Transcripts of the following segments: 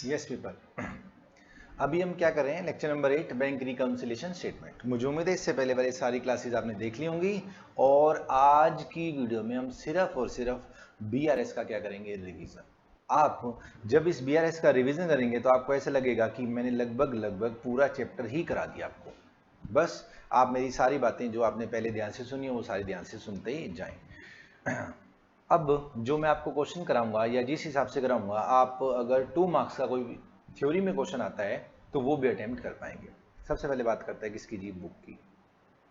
Yes people, अभी हम क्या कर रहे हैं? Lecture number 8, bank reconciliation statement. मुझे उम्मीद है इससे पहले वाली सारी क्लासेस आपने देख ली होंगी और आज की वीडियो में हम सिर्फ और सिर्फ बीआरएस का क्या करेंगे? रिवीजन। आप जब इस बीआरएस का रिवीजन करेंगे तो आपको ऐसा लगेगा कि मैंने लगभग लगभग पूरा चैप्टर ही करा दिया आपको। बस आप मेरी सारी बातें जो आपने पहले ध्यान से सुनी वो सारी ध्यान से सुनते ही जाएं। अब जो मैं आपको क्वेश्चन कराऊंगा या जिस हिसाब से कराऊंगा, आप अगर 2 मार्क्स का कोई थ्योरी में क्वेश्चन आता है तो वो भी अटेम्प्ट कर पाएंगे। सबसे पहले बात करते हैं किसकी जी? बुक की।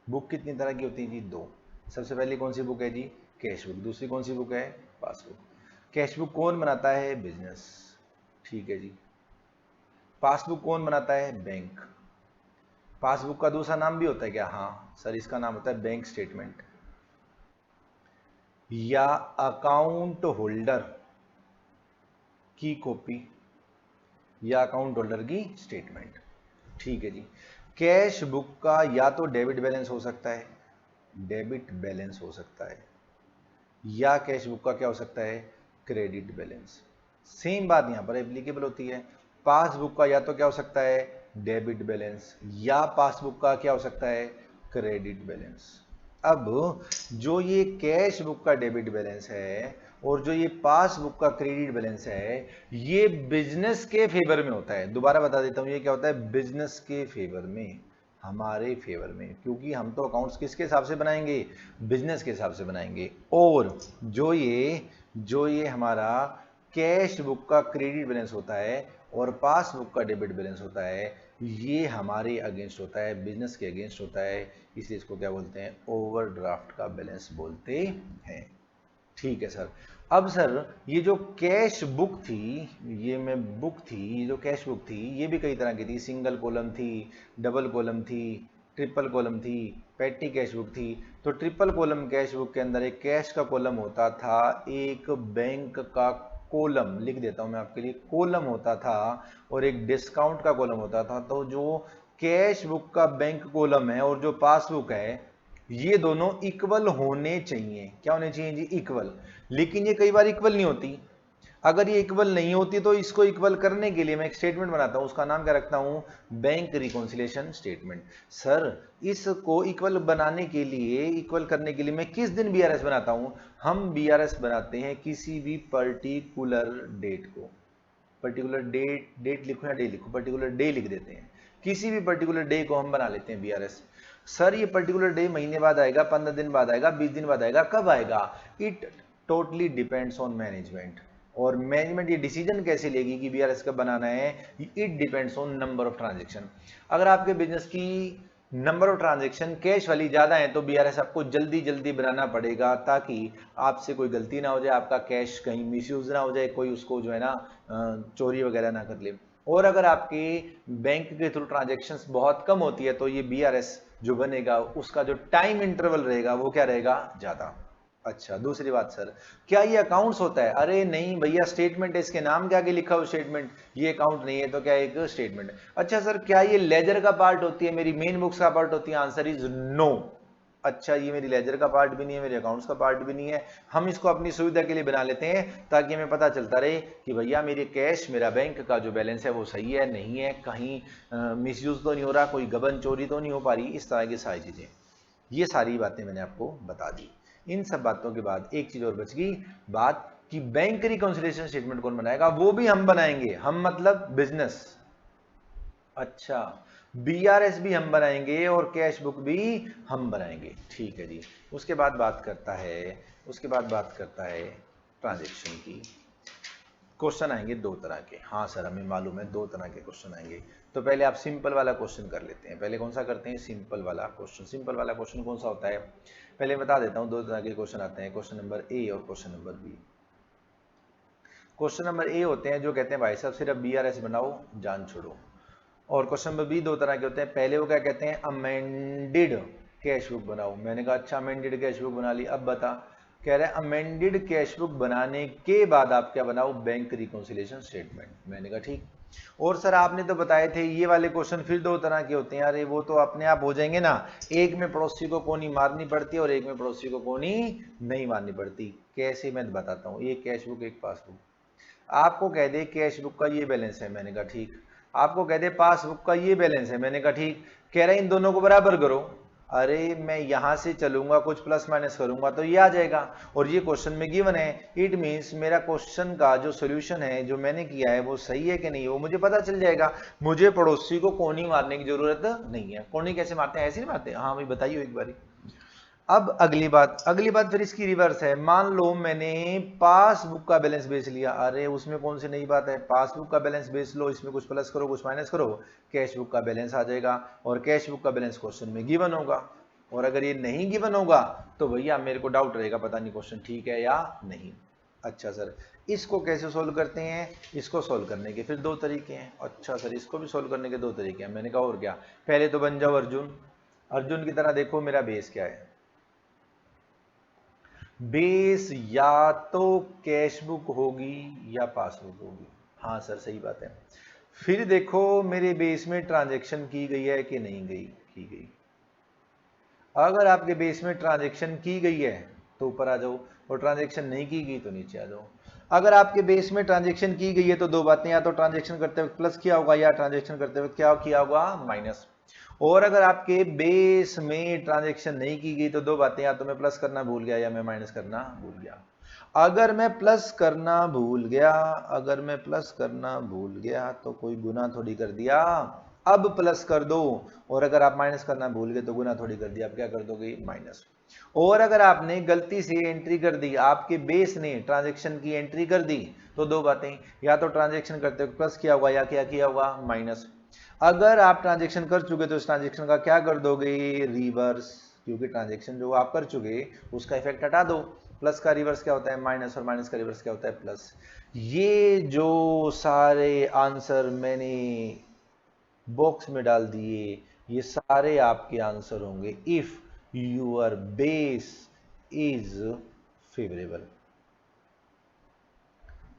बुक कितनी तरह की होती है जी? 2। सबसे पहले कौन सी बुक है जी? Cash book. दूसरी कौन सी बुक है? पासबुक। कैश बुक कौन बनाता है? बिजनेस। ठीक है जी। पासबुक कौन बनाता है? बैंक। पासबुक का दूसरा नाम भी होता है क्या? हाँ सर, इसका नाम होता है बैंक स्टेटमेंट या अकाउंट होल्डर की कॉपी या अकाउंट होल्डर की स्टेटमेंट। ठीक है जी। कैश बुक का या तो डेबिट बैलेंस हो सकता है, डेबिट बैलेंस हो सकता है, या कैश बुक का क्या हो सकता है? Credit balance. सेम बात यहां पर एप्लीकेबल होती है। पासबुक का या तो क्या हो सकता है? डेबिट बैलेंस, या पासबुक का क्या हो सकता है? Credit balance. अब जो ये कैश बुक का डेबिट बैलेंस है और जो ये पासबुक का क्रेडिट बैलेंस है, ये बिजनेस के फेवर में होता है। दोबारा बता देता हूं, ये क्या होता है? बिजनेस के फेवर में, हमारे फेवर में, क्योंकि हम तो अकाउंट्स किसके हिसाब से बनाएंगे? बिजनेस के हिसाब से बनाएंगे। और जो ये हमारा कैश बुक का क्रेडिट बैलेंस होता है और पासबुक का डेबिट बैलेंस होता है, ये हमारे अगेंस्ट होता है, बिजनेस के अगेंस्ट होता है। इसलिए इसको क्या बोलते हैं? ओवरड्राफ्ट का बैलेंस बोलते हैं। ठीक है सर। अब सर, ये जो कैश बुक थी, ये मैं बुक थी, ये जो कैश बुक थी, ये भी कई तरह की थी। सिंगल कॉलम थी, डबल कॉलम थी, ट्रिपल कॉलम थी, पेटी कैश बुक थी। तो ट्रिपल कॉलम कैश बुक के अंदर एक कैश का कॉलम होता था, एक बैंक का कॉलम, लिख देता हूं मैं आपके लिए, कॉलम होता था, और एक डिस्काउंट का कॉलम होता था। तो जो कैश बुक का बैंक कॉलम है और जो पासबुक है, ये दोनों इक्वल होने चाहिए। क्या होने चाहिए जी? इक्वल। लेकिन ये कई बार इक्वल नहीं होती। अगर ये इक्वल नहीं होती तो इसको इक्वल करने के लिए मैं एक स्टेटमेंट बनाता हूं, उसका नाम क्या रखता हूं? Bank reconciliation statement. सर, इसको इक्वल बनाने के लिए, इक्वल करने के लिए मैं किस दिन बीआरएस बनाता हूं? हम बीआरएस बनाते हैं किसी भी पर्टिकुलर डेट को। पर्टिकुलर डेट, डेट लिखो या डे लिखो, पर्टिकुलर डे लिख देते हैं। किसी भी पर्टिकुलर डे को हम बना लेते हैं बीआरएस। सर, ये पर्टिकुलर डे महीने बाद आएगा, 15 दिन बाद आएगा, 20 दिन बाद आएगा, कब आएगा? It totally depends on management. और मैनेजमेंट ये डिसीजन कैसे लेगी कि बीआरएस कब बनाना है? It depends on number of transaction. अगर आपके बिजनेस की नंबर ऑफ ट्रांजेक्शन कैश वाली ज्यादा है तो बीआरएस आपको जल्दी जल्दी बनाना पड़ेगा, ताकि आपसे कोई गलती ना हो जाए, आपका कैश कहीं मिसयूज ना हो जाए, कोई उसको जो है ना चोरी वगैरह ना कर ले। और अगर आपके बैंक के थ्रू ट्रांजेक्शन्स बहुत कम होती है तो ये बीआरएस जो बनेगा उसका जो टाइम इंटरवल रहेगा वो क्या रहेगा? ज्यादा। अच्छा, दूसरी बात सर, क्या ये अकाउंट्स होता है? अरे नहीं भैया, स्टेटमेंट है, इसके नाम के आगे लिखा हो स्टेटमेंट। ये अकाउंट नहीं है तो क्या एक स्टेटमेंट? अच्छा सर, क्या ये लेजर का पार्ट होती है, मेरी मेन बुक्स का पार्ट होती है? Answer is no. अच्छा, ये मेरी लेजर का पार्ट भी नहीं है, मेरे अकाउंट्स का पार्ट भी नहीं है। हम इसको अपनी सुविधा के लिए बना लेते हैं ताकि हमें पता चलता रहे कि भैया मेरे कैश, मेरा बैंक का जो बैलेंस है वो सही है, नहीं है, कहीं मिसयूज तो नहीं हो रहा, कोई गबन चोरी तो नहीं हो पा रही, इस तरह की सारी चीजें। ये सारी बातें मैंने आपको बता दी। इन सब बातों के बाद एक चीज और बच गई बात, कि बैंक रिकॉन्सिलिएशन स्टेटमेंट कौन बनाएगा? वो भी हम बनाएंगे। हम मतलब बिजनेस। अच्छा, बीआरएस भी हम बनाएंगे और कैश बुक भी हम बनाएंगे। ठीक है जी। उसके बाद बात करता है, उसके बाद बात करता है ट्रांजेक्शन की। क्वेश्चन आएंगे दो तरह के। हाँ सर, हमें मालूम है दो तरह के क्वेश्चन आएंगे। तो पहले आप सिंपल वाला क्वेश्चन कर लेते हैं। पहले कौन सा करते हैं? सिंपल वाला क्वेश्चन। सिंपल वाला क्वेश्चन कौन सा होता है? पहले बता देता हूं, दो तरह के क्वेश्चन आते हैं, क्वेश्चन नंबर ए और question number B. Question number A होते हैं जो कहते हैं भाई साहब सिर्फ बीआरएस बनाओ, जान छोड़ो। और क्वेश्चन नंबर बी दो तरह के होते हैं। पहले वो क्या कहते हैं? अमेंडेड कैश बुक बनाओ। मैंने कहा अच्छा, अमेंडेड कैश बुक बना ली, अब बता। कह रहे हैं अमेंडेड कैश बुक बनाने के बाद आप क्या बनाओ? Bank reconciliation statement. मैंने कहा ठीक। और सर आपने तो बताए थे ये वाले क्वेश्चन फिर दो तरह के होते हैं। अरे वो तो अपने आप हो जाएंगे ना, एक में पड़ोसी को कोनी मारनी पड़ती है और एक में पड़ोसी को कोनी नहीं मारनी पड़ती। कैसे? मैं बताता हूँ। एक कैश बुक, एक पासबुक। आपको कह दे कैश बुक का ये बैलेंस है, मैंने कहा ठीक। आपको कह दे पासबुक का ये बैलेंस है, मैंने कहा ठीक। कह रहे इन दोनों को बराबर करो। अरे मैं यहां से चलूंगा, कुछ प्लस माइनस करूंगा तो ये आ जाएगा, और ये क्वेश्चन में गिवन है। इट मींस मेरा क्वेश्चन का जो सोल्यूशन है जो मैंने किया है वो सही है कि नहीं, वो मुझे पता चल जाएगा। मुझे पड़ोसी को कोनी मारने की जरूरत नहीं है। कोनी कैसे मारते हैं, ऐसे ही मारते हैं? हाँ भाई बताइए एक बारी। अब अगली बात फिर इसकी रिवर्स है। मान लो मैंने पासबुक का बैलेंस बेच लिया। अरे उसमें कौन सी नई बात है, पासबुक का बैलेंस बेच लो, इसमें कुछ प्लस करो कुछ माइनस करो, कैश बुक का बैलेंस आ जाएगा, और कैश बुक का बैलेंस क्वेश्चन में गिवन होगा। और अगर ये नहीं गिवन होगा तो भैया मेरे को डाउट रहेगा, पता नहीं क्वेश्चन ठीक है या नहीं। अच्छा सर, इसको कैसे सोल्व करते हैं? इसको सोल्व करने के फिर दो तरीके हैं। अच्छा सर, इसको भी सोल्व करने के दो तरीके हैं। मैंने कहा और क्या, पहले तो बन जाओ अर्जुन। अर्जुन की तरह देखो मेरा बेस क्या है। बेस या तो कैश बुक होगी या पासबुक होगी। हाँ सर सही बात है। फिर देखो मेरे बेस में ट्रांजैक्शन की गई है कि नहीं गई, की गई। अगर आपके बेस में ट्रांजैक्शन की गई है तो ऊपर आ जाओ, और ट्रांजैक्शन नहीं की गई तो नीचे आ जाओ। अगर आपके बेस में ट्रांजैक्शन की गई है तो दो बातें, या तो ट्रांजैक्शन करते वक्त प्लस किया होगा या ट्रांजैक्शन करते वक्त क्या किया होगा, माइनस। और अगर आपके बेस में ट्रांजैक्शन नहीं की गई तो दो बातें, या तो मैं प्लस करना भूल गया या मैं माइनस करना भूल गया। अगर मैं प्लस करना भूल गया, अगर मैं प्लस करना भूल गया तो कोई गुना थोड़ी कर दिया, अब प्लस कर दो। और अगर आप माइनस करना भूल गए तो गुना थोड़ी कर दिया, आप क्या कर दोगे, माइनस। और अगर आपने गलती से एंट्री कर दी, आपके बेस ने ट्रांजैक्शन की एंट्री कर दी, तो दो बातें, या तो ट्रांजैक्शन करते हुए प्लस किया होगा या क्या किया होगा, माइनस। अगर आप ट्रांजैक्शन कर चुके तो इस ट्रांजैक्शन का क्या कर दोगे, रिवर्स, क्योंकि ट्रांजैक्शन जो आप कर चुके उसका इफेक्ट हटा दो। प्लस का रिवर्स क्या होता है, माइनस, और माइनस का रिवर्स क्या होता है, प्लस। ये जो सारे आंसर मैंने बॉक्स में डाल दिए, ये सारे आपके आंसर होंगे if your base is favourable.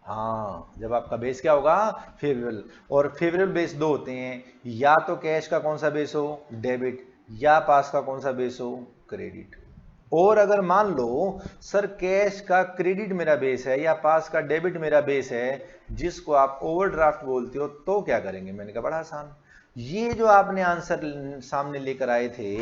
हाँ, जब आपका बेस क्या होगा, फेवरेबल। और फेवरेबल बेस दो होते हैं, या तो कैश का कौन सा बेस हो, डेबिट, या पास का कौन सा बेस हो, क्रेडिट। और अगर मान लो सर कैश का क्रेडिट मेरा बेस है या पास का डेबिट मेरा बेस है, जिसको आप ओवरड्राफ्ट बोलते हो, तो क्या करेंगे? मैंने कहा बड़ा आसान। ये जो आपने आंसर सामने लेकर आए थे,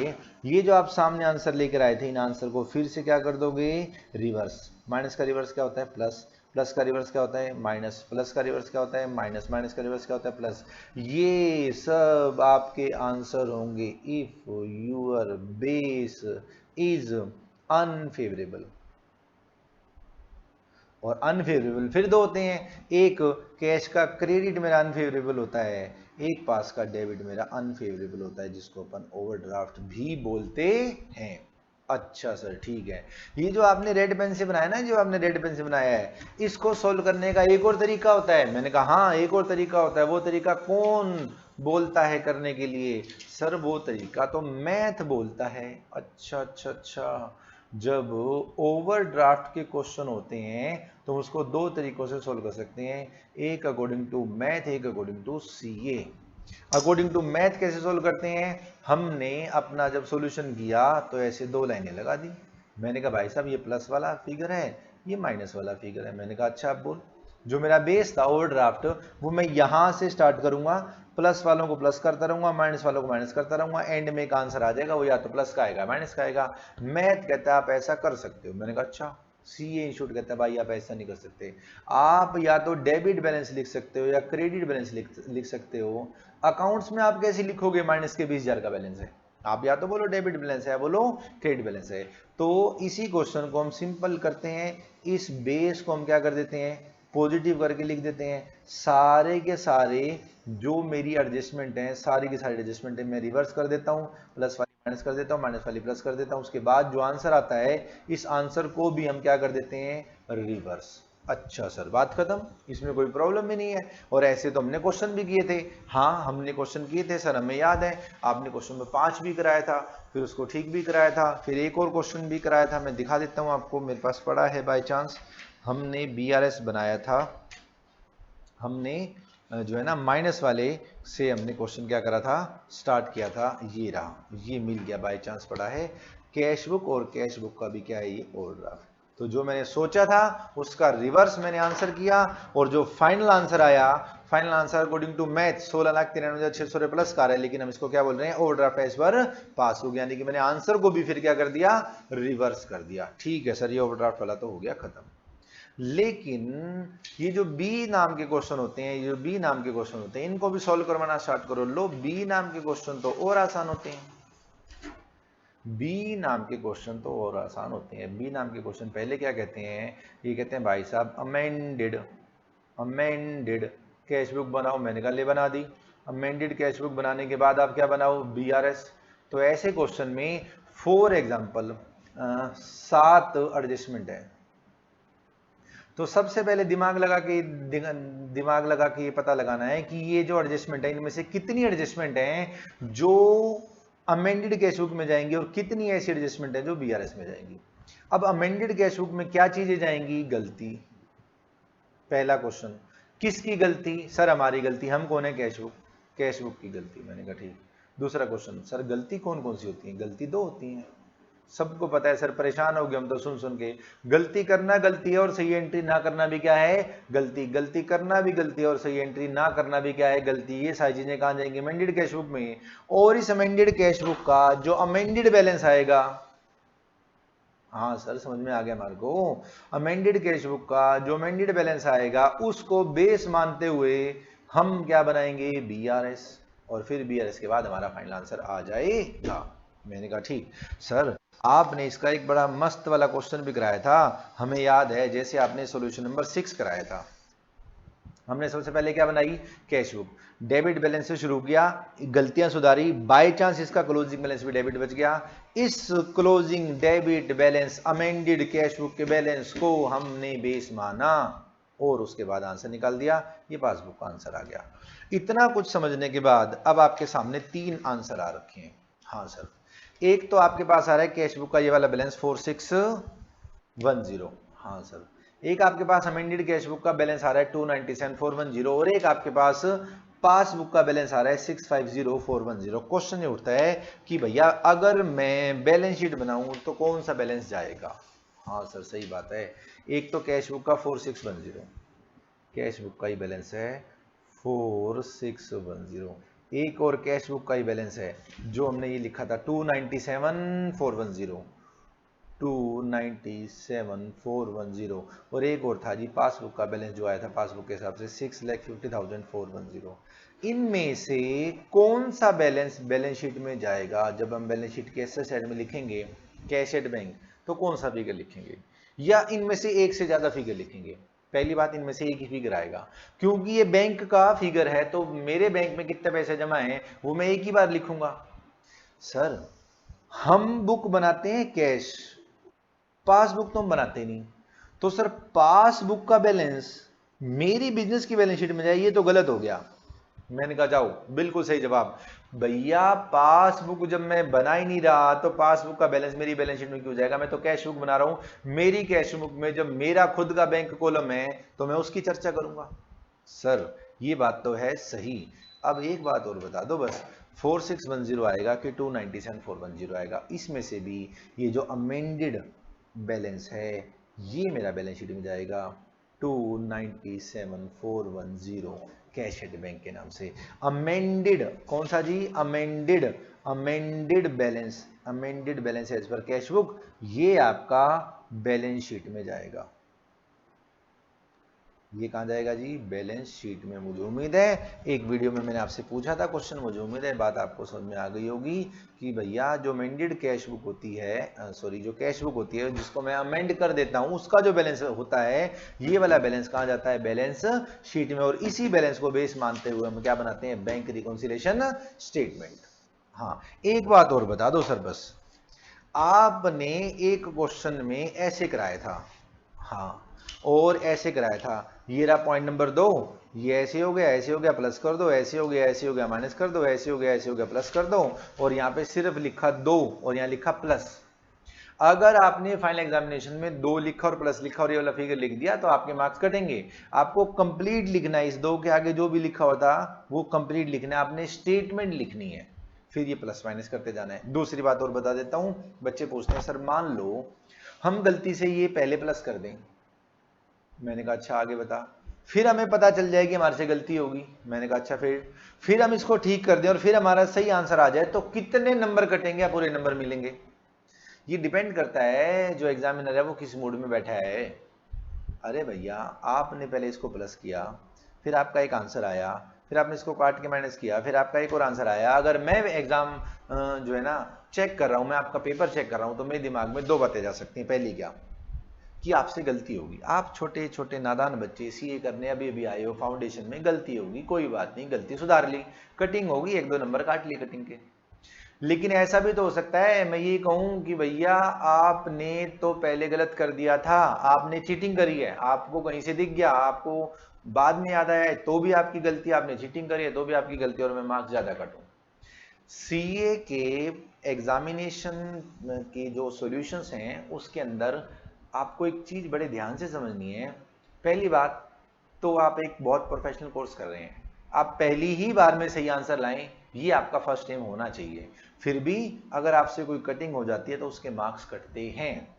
ये जो आप सामने आंसर लेकर आए थे, इन आंसर को फिर से क्या कर दोगे, रिवर्स। माइनस का रिवर्स क्या होता है, प्लस। प्लस का रिवर्स क्या होता है, माइनस। प्लस का रिवर्स क्या होता है, माइनस। माइनस का रिवर्स क्या होता है, प्लस। ये सब आपके आंसर होंगे if your base is unfavourable. और अनफेवरेबल फिर दो होते हैं, एक कैश का क्रेडिट मेरा अनफेवरेबल होता है, एक पास का डेबिट मेरा अनफेवरेबल होता है, जिसको अपन ओवरड्राफ्ट भी बोलते हैं। अच्छा सर ठीक है। ये जो आपने रेड पेन से बनाया ना, जो आपने रेड पेन से बनाया है, इसको सोल्व करने का एक और तरीका होता है। मैंने कहा हाँ एक और तरीका होता है। वो तरीका कौन बोलता है करने के लिए? सर वो तरीका तो मैथ बोलता है। अच्छा अच्छा अच्छा। जब ओवरड्राफ्ट के क्वेश्चन होते हैं तो उसको दो तरीकों से सोल्व कर सकते हैं, एक अकॉर्डिंग टू मैथ, एक according to CA. According to math कैसे सोल्व करते हैं? हमने अपना जब सॉल्यूशन किया तो ऐसे दो लाइनें लगा दी। मैंने कहा भाई साहब ये प्लस वाला फिगर है, ये माइनस वाला फिगर है। मैंने कहा अच्छा आप बोल। जो मेरा बेस था ओवरड्राफ्ट, वो मैं यहां से स्टार्ट करूंगा, प्लस वालों को प्लस करता रहूंगा, माइनस वालों को माइनस करता रहूंगा, एंड में एक आंसर आ जाएगा, वो या तो प्लस का आएगा माइनस का आएगा। मैथ कहता है आप ऐसा कर सकते हो। मैंने कहा अच्छा। सीए इंस्टीट्यूट कहता है भाई आप ऐसा नहीं कर सकते, आप या तो डेबिट बैलेंस लिख सकते हो या क्रेडिट बैलेंस लिख सकते हो। अकाउंट्स में आप कैसे लिखोगे, माइनस के 20,000 का बैलेंस है, आप या तो बोलो डेबिट बैलेंस है या बोलो क्रेडिट बैलेंस है। तो इसी क्वेश्चन को हम सिंपल करते हैं, इस बेस को हम क्या कर देते हैं, पॉजिटिव करके लिख देते हैं। सारे के सारे जो मेरी एडजस्टमेंट है, सारी की सारी एडजस्टमेंट है मैं रिवर्स कर देता हूं, प्लस वाली माइनस कर देता हूं, माइनस वाली प्लस कर देता हूं। उसके बाद जो आंसर आता है, इस आंसर को भी हम क्या कर देते हैं, रिवर्स। अच्छा सर बात खत्म, इसमें कोई प्रॉब्लम भी नहीं है। और ऐसे तो हमने क्वेश्चन भी किए थे। हाँ हमने क्वेश्चन किए थे सर, हमें याद है। आपने क्वेश्चन में 5 भी कराया था, फिर उसको ठीक भी कराया था, फिर एक और क्वेश्चन भी कराया था। मैं दिखा देता हूँ आपको, मेरे पास पड़ा है बाय चांस। हमने BRS बनाया था, हमने जो है ना माइनस वाले से हमने क्वेश्चन क्या करा था, स्टार्ट किया था। ये रहा, ये मिल गया, बाय चांस पड़ा है। कैश बुक और कैश बुक का भी क्या है, ये ओवरड्राफ्ट। तो जो मैंने सोचा था उसका रिवर्स मैंने आंसर किया, और जो फाइनल आंसर आया, final answer according to math 16,93,600 plus का है, लेकिन हम इसको क्या बोल रहे हैं, ओवरड्राफ्ट एज पर पास हो गया, यानी कि मैंने आंसर को भी फिर क्या कर दिया, रिवर्स कर दिया। ठीक है सर, ये ओवरड्राफ्ट वाला तो हो गया खत्म। लेकिन ये जो बी नाम के क्वेश्चन होते हैं, ये जो बी नाम के क्वेश्चन होते हैं, इनको भी सॉल्व करवाना स्टार्ट करो। लो, बी नाम के क्वेश्चन तो और आसान होते हैं, बी नाम के क्वेश्चन तो और आसान होते हैं। बी नाम के क्वेश्चन पहले क्या कहते हैं, ये कहते हैं भाई साहब अमेंडेड, अमेंडेड कैश बुक बनाओ। मैंने कहा ले बना दी। अमेंडेड कैश बुक बनाने के बाद आप क्या बनाओ, बीआरएस। तो ऐसे क्वेश्चन में फॉर एग्जांपल 7 एडजस्टमेंट है, तो सबसे पहले दिमाग लगा के ये पता लगाना है कि ये जो एडजस्टमेंट है इनमें से कितनी एडजस्टमेंट हैं जो अमेंडेड कैश बुक में जाएंगी और कितनी ऐसी एडजस्टमेंट है जो बीआरएस में जाएंगी। अब अमेंडेड कैश बुक में क्या चीजें जाएंगी, गलती। पहला क्वेश्चन, किसकी गलती, सर हमारी गलती, हम कौन है, कैश बुक की गलती। मैंने कहा ठीक। दूसरा क्वेश्चन, सर गलती कौन कौन सी होती है, गलती 2 होती हैं, सबको पता है सर, परेशान हो गए हम तो सुन सुन के। गलती करना गलती है और सही एंट्री ना करना भी क्या है, गलती। गलती करना भी गलती है और सही एंट्री ना करना भी क्या है, गलती। ये सारी चीजें कहां जाएंगी, अमेंडेड कैश बुक में। और इस अमेंडेड कैश बुक का जो अमेंडेड बैलेंस आएगा, हाँ सर समझ में आ गया हमारे को, अमेंडेड कैश बुक का जो अमेंडेड बैलेंस आएगा उसको बेस मानते हुए हम क्या बनाएंगे, बीआरएस। और फिर बीआरएस के बाद हमारा फाइनल आंसर आ जाएगा। मैंने कहा ठीक। सर आपने इसका एक बड़ा मस्त वाला क्वेश्चन भी कराया था, हमें याद है, जैसे आपने सॉल्यूशन नंबर 6 कराया था। हमने सबसे पहले क्या बनाई, कैश बुक, डेबिट बैलेंस से शुरू किया, गलतियां सुधारी, बाय चांस इसका क्लोजिंग बैलेंस भी डेबिट बच गया। इस closing debit balance amended cash book के बैलेंस को हमने बेस माना और उसके बाद आंसर निकाल दिया, ये पासबुक का आंसर आ गया। इतना कुछ समझने के बाद अब आपके सामने 3 आंसर आ रखे हैं। हाँ सर, एक तो आपके पास आ रहा है कैश बुक का ये वाला बैलेंस 4610, हाँ सर। एक आपके पास अमेंडेड कैश बुक का बैलेंस आ रहा है 297,410, और एक आपके पास पासबुक का बैलेंस आ रहा है 650,410। क्वेश्चन ये उठता है कि भैया अगर मैं बैलेंस शीट बनाऊं तो कौन सा बैलेंस जाएगा। हाँ सर सही बात है, एक तो कैश बुक का 4610, कैश बुक का ही बैलेंस है 4610, एक और कैश बुक का ही बैलेंस है जो हमने ये लिखा था 297,410, 297,410, और एक और था जी पासबुक का बैलेंस जो आया था पासबुक के हिसाब से 6,50,410। इनमें से कौन सा बैलेंस बैलेंस शीट में जाएगा, जब हम बैलेंस शीट के एसेट साइड में लिखेंगे कैश एट बैंक, तो कौन सा फिगर लिखेंगे, या इनमें से एक से ज्यादा फिगर लिखेंगे। पहली बात, इनमें से एक ही फिगर आएगा, क्योंकि ये बैंक का फिगर है, तो मेरे बैंक में कितने पैसे जमा हैं वो मैं एक ही बार लिखूंगा। सर हम बुक बनाते हैं कैश, पासबुक तो हम बनाते नहीं, तो सर पासबुक का बैलेंस मेरी बिजनेस की बैलेंस शीट में जाए, ये तो गलत हो गया। मैंने कहा जाओ, बिल्कुल सही जवाब भैया, पासबुक जब मैं बना ही नहीं रहा तो पासबुक का बैलेंस मेरी बैलेंस शीट में क्यों जाएगा, मैं तो कैश बुक बना रहा हूं। मेरी कैश बुक में जब मेरा खुद का बैंक कॉलम है तो मैं उसकी चर्चा करूंगा। सर ये बात तो है सही। अब एक बात और बता दो बस, 4610 आएगा कि 297,410 आएगा, इसमें से भी ये जो अमेंडेड बैलेंस है ये मेरा बैलेंस शीट में जाएगा 297,410 कैश एट बैंक के नाम से। अमेंडेड कौन सा जी, amended, amended balance as per cash book, ये आपका बैलेंस शीट में जाएगा। ये कहां जाएगा जी, बैलेंस शीट में। मुझे उम्मीद है एक वीडियो में मैंने आपसे पूछा था क्वेश्चन, मुझे उम्मीद है बात आपको समझ में आ गई होगी कि भैया जो अमेंडेड कैश बुक होती है, सॉरी जो कैश बुक होती है जिसको मैं अमेंड कर देता हूं, उसका जो बैलेंस होता है ये वाला बैलेंस कहां जाता है, बैलेंस शीट में। और इसी बैलेंस को बेस मानते हुए हम क्या बनाते हैं, बैंक रिकॉन्सिलिएशन स्टेटमेंट। हाँ एक बात और बता दो सर, बस आपने एक क्वेश्चन में ऐसे कराया था, हाँ और ऐसे कराया था, ये रहा पॉइंट नंबर 2, ये ऐसे हो गया, ऐसे हो गया, प्लस कर दो, ऐसे हो गया, ऐसे हो गया, माइनस कर दो, ऐसे हो गया, ऐसे हो गया, प्लस कर दो, और यहाँ पे सिर्फ लिखा 2 और यहाँ लिखा प्लस। अगर आपने फाइनल एग्जामिनेशन में 2 लिखा और प्लस लिखा और ये वाला फिगर लिख दिया तो आपके मार्क्स कटेंगे। आपको कंप्लीट लिखना है, इस 2 के आगे जो भी लिखा होता वो कंप्लीट लिखना है, आपने स्टेटमेंट लिखनी है, फिर ये प्लस माइनस करते जाना है। दूसरी बात और बता देता हूं, बच्चे पूछते हैं सर मान लो हम गलती से ये पहले प्लस कर दें। मैंने कहा अच्छा आगे बता। फिर हमें पता चल जाए कि हमारे से गलती होगी। मैंने कहा अच्छा फिर हम इसको ठीक कर दें और फिर हमारा सही आंसर आ जाए, तो कितने नंबर कटेंगे या पूरे नंबर मिलेंगे? ये डिपेंड करता है जो एग्जामिनर है वो किस मूड में बैठा है। अरे भैया, आपने पहले इसको प्लस किया, फिर आपका एक आंसर आया, फिर आपने इसको काट के माइनस किया, फिर आपका एक और आंसर आया। अगर मैं एग्जाम जो है ना चेक कर रहा हूं, मैं आपका पेपर चेक कर रहा हूं, तो मेरे दिमाग में दो बातें जा सकती हैं। पहली क्या कि आपसे गलती होगी, आप छोटे छोटे नादान बच्चे सीए करने अभी अभी आए हो, फाउंडेशन में गलती होगी, कोई बात नहीं, गलती सुधार ली, कटिंग होगी, एक दो नंबर काट लिए कटिंग के। लेकिन ऐसा भी तो हो सकता है मैं ये कहूं कि भैया आपने तो पहले गलत कर दिया था, आपने चीटिंग करी है, आपको कहीं से दिख गया, आपको बाद में याद आया है, तो भी आपकी गलती, आपने चीटिंग करी है तो भी आपकी गलती, और मैं मार्क्स ज्यादा काटूं। सीए के एग्जामिनेशन के जो सॉल्यूशंस हैं उसके अंदर आपको एक चीज बड़े ध्यान से समझनी है। पहली बात तो आप एक बहुत प्रोफेशनल कोर्स कर रहे हैं, आप पहली ही बार में सही आंसर लाएं, ये आपका फर्स्ट एम होना चाहिए। फिर भी अगर आपसे कोई कटिंग हो जाती है तो उसके मार्क्स कटते हैं।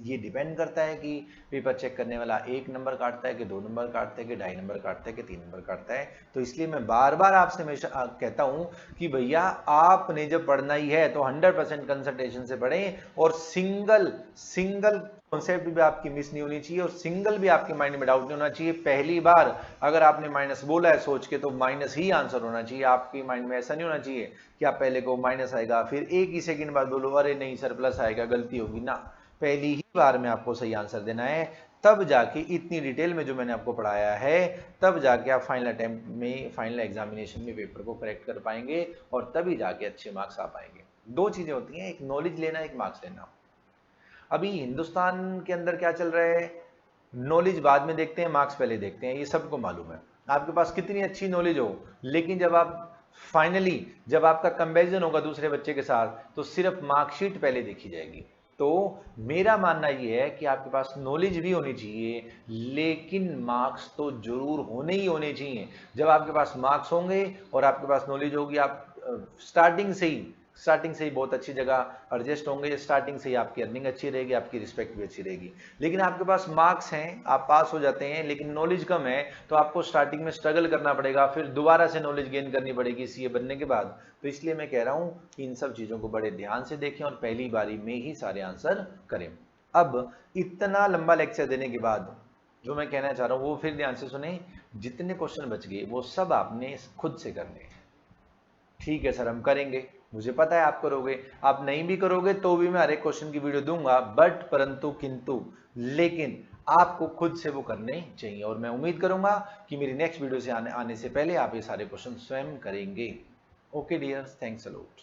ये डिपेंड करता है कि पेपर चेक करने वाला एक नंबर काटता है कि दो नंबर काटता है कि ढाई नंबर काटता है कि तीन नंबर काटता है। तो इसलिए मैं बार बार आपसे हमेशा कहता हूं कि भैया आपने जब पढ़ना ही है तो 100% कंसंट्रेशन से पढ़ें, और सिंगल सिंगल कॉन्सेप्ट भी आपकी मिस नहीं होनी चाहिए, और सिंगल भी आपके माइंड में डाउट नहीं होना चाहिए। पहली बार अगर आपने माइनस बोला है सोच के, तो माइनस ही आंसर होना चाहिए। आपके माइंड में ऐसा नहीं होना चाहिए कि आप पहले को माइनस आएगा फिर एक ही सेकंड बाद बोलो अरे नहीं सर प्लस आएगा, गलती होगी ना। पहली ही बार में आपको सही आंसर देना है, तब जाके इतनी डिटेल में जो मैंने आपको पढ़ाया है, तब जाके आप फाइनल अटेम्प्ट में, फाइनल एग्जामिनेशन में पेपर को करेक्ट कर पाएंगे, और तभी जाके अच्छे मार्क्स आ पाएंगे। दो चीजें होती हैं, एक नॉलेज लेना, एक मार्क्स लेना। अभी हिंदुस्तान के अंदर क्या चल रहा है, नॉलेज बाद में देखते हैं, मार्क्स पहले देखते हैं, ये सबको मालूम है। आपके पास कितनी अच्छी नॉलेज हो, लेकिन जब आप फाइनली जब आपका कंपैरिजन होगा दूसरे बच्चे के साथ, तो सिर्फ मार्कशीट पहले देखी जाएगी। तो मेरा मानना यह है कि आपके पास नॉलेज भी होनी चाहिए, लेकिन मार्क्स तो जरूर होने ही होने चाहिए। जब आपके पास मार्क्स होंगे और आपके पास नॉलेज होगी, आप स्टार्टिंग से ही बहुत अच्छी जगह एडजस्ट होंगे, स्टार्टिंग से ही आपकी अर्निंग अच्छी रहेगी, आपकी रिस्पेक्ट भी अच्छी रहेगी। लेकिन आपके पास मार्क्स हैं, आप पास हो जाते हैं, लेकिन नॉलेज कम है, तो आपको स्टार्टिंग में स्ट्रगल करना पड़ेगा, फिर दोबारा से नॉलेज गेन करनी पड़ेगी सीए बनने के बाद। तो इसलिए मैं कह रहा हूं कि इन सब चीजों को बड़े ध्यान से देखें और पहली बारी में ही सारे आंसर करें। अब इतना लंबा लेक्चर देने के बाद जो मैं कहना चाह रहा हूं वो फिर ध्यान से सुने। जितने क्वेश्चन बच गए वो सब आपने खुद से करने हैं। ठीक है सर हम करेंगे, मुझे पता है आप करोगे, आप नहीं भी करोगे तो भी मैं हर एक क्वेश्चन की वीडियो दूंगा, बट परंतु किंतु लेकिन आपको खुद से वो करने चाहिए, और मैं उम्मीद करूंगा कि मेरी नेक्स्ट वीडियो से आने से पहले आप ये सारे क्वेश्चन स्वयं करेंगे। Okay dears, thanks a lot.